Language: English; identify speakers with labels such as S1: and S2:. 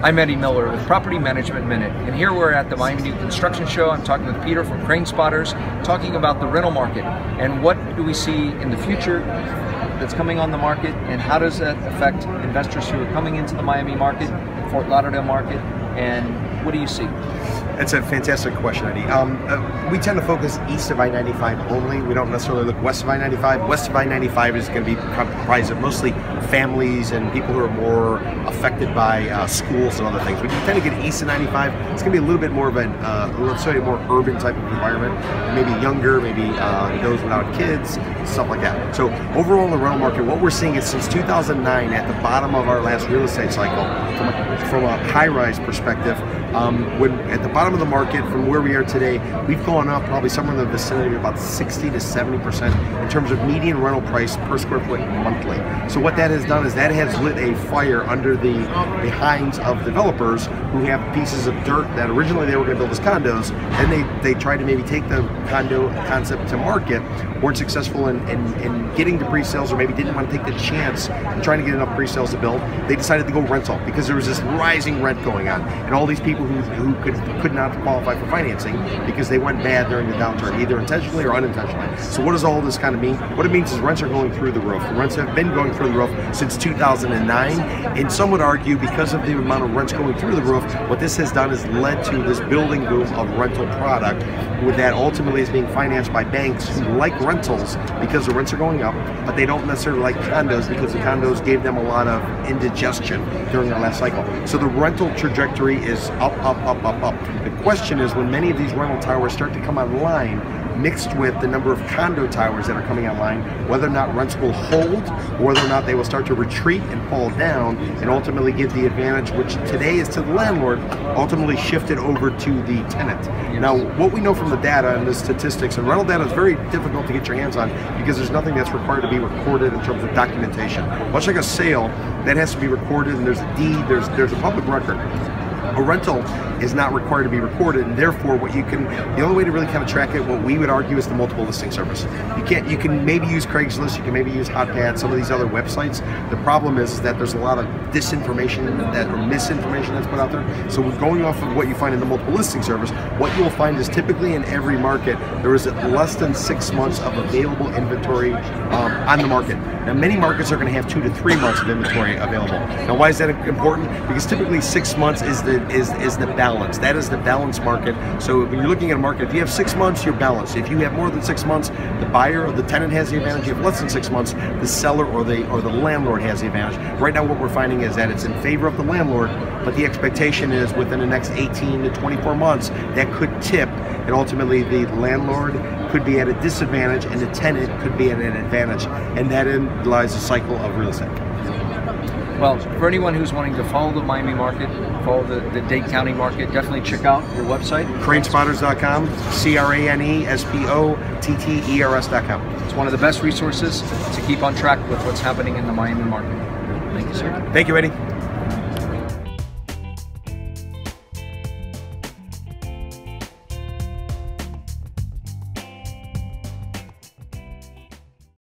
S1: I'm Eddie Miller with Property Management Minute, and here we're at the Miami New Construction Show. I'm talking with Peter from Crane Spotters, talking about the rental market and what do we see in the future that's coming on the market, and how does that affect investors who are coming into the Miami market, Fort Lauderdale market, and what do you see?
S2: That's a fantastic question, Eddie. We tend to focus east of I-95 only. We don't necessarily look west of I-95. West of I-95 is going to be comprised of mostly families and people who are more affected by schools and other things. When you tend to get east of 95, it's going to be a little bit more of an, let's say, a more urban type of environment. Maybe younger, maybe those without kids, stuff like that. So overall in the rental market, what we're seeing is since 2009, at the bottom of our last real estate cycle, from a high-rise perspective, when at the bottom of the market from where we are today, we've gone up probably somewhere in the vicinity of about 60 to 70% in terms of median rental price per square foot monthly. So what that has done is that has lit a fire under the behinds of developers who have pieces of dirt that originally they were going to build as condos, and they tried to maybe take the condo concept to market, weren't successful in getting to pre-sales, or maybe didn't want to take the chance in trying to get enough pre-sales to build. They decided to go rental because there was this rising rent going on, and all these people who could not qualify for financing because they went bad during the downturn, either intentionally or unintentionally. So what does all this kind of mean? What it means is rents are going through the roof. Rents have been going through the roof since 2009, and some would argue because of the amount of rents going through the roof, what this has done is led to this building boom of rental product, with that ultimately is being financed by banks who like rentals because the rents are going up, but they don't necessarily like condos because the condos gave them a lot of indigestion during our last cycle. So the rental trajectory is up, up, up, up, up. The question is, when many of these rental towers start to come online, mixed with the number of condo towers that are coming online, whether or not rents will hold, or whether or not they will start to retreat and fall down, and ultimately give the advantage, which today is to the landlord, ultimately shifted over to the tenant. Yes. Now, what we know from the data and the statistics, and rental data is very difficult to get your hands on because there's nothing that's required to be recorded in terms of documentation. Much like a sale, that has to be recorded, and there's a deed, there's a public record. A rental is not required to be recorded, and therefore the only way to really kind of track it, what we would argue, is the multiple listing service. You can maybe use Craigslist, you can maybe use HotPad, some of these other websites. The problem is that there's a lot of disinformation or misinformation that's put out there. So we're going off of what you find in the multiple listing service. What you'll find is typically in every market, there is less than 6 months of available inventory on the market. Now, many markets are going to have 2 to 3 months of inventory available. Now, why is that important? Because typically 6 months is the balance. That is the balance market. So when you're looking at a market, if you have 6 months, you're balanced. If you have more than 6 months, the buyer or the tenant has the advantage. If you have less than 6 months, the seller or the landlord has the advantage. Right now, what we're finding is that it's in favor of the landlord, but the expectation is within the next 18 to 24 months, that could tip, and ultimately the landlord could be at a disadvantage and the tenant could be at an advantage, and that lies the cycle of real estate.
S1: Well, for anyone who's wanting to follow the Miami market, follow the Dade County market, definitely check out your website.
S2: Cranespotters.com, CRANESPOTTERS.com.
S1: It's one of the best resources to keep on track with what's happening in the Miami market. Thank you, sir.
S2: Thank you, Eddie.